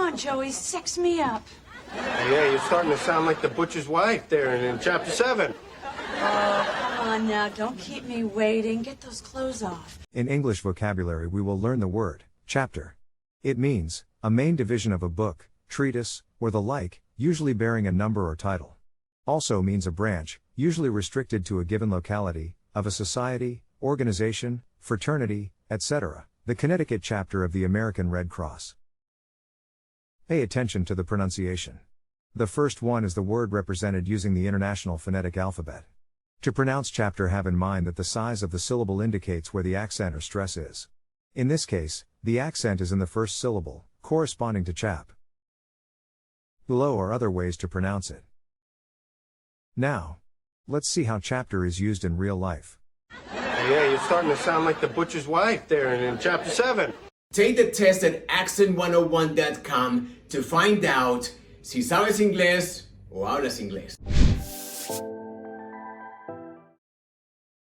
on, Joey, sex me up. Yeah, you're starting to sound like the butcher's wife there in chapter 7. Oh, come on now, don't keep me waiting. Get those clothes off. In English vocabulary we will learn the word chapter. It means a main division of a book, treatise, or the like, usually bearing a number or title. Also means a branch, usually restricted to a given locality, of a society, organization, fraternity, etc., the Connecticut chapter of the American Red Cross. Pay attention to the pronunciation. The first one is the word represented using the International Phonetic Alphabet. To pronounce chapter, have in mind that the size of the syllable indicates where the accent or stress is. In this case, the accent is in the first syllable, corresponding to chap. Below are other ways to pronounce it. Now, let's see how chapter is used in real life. Yeah, you're starting to sound like the butcher's wife there in chapter 7. Take the test at accent101.com to find out si sabes inglés o hablas inglés.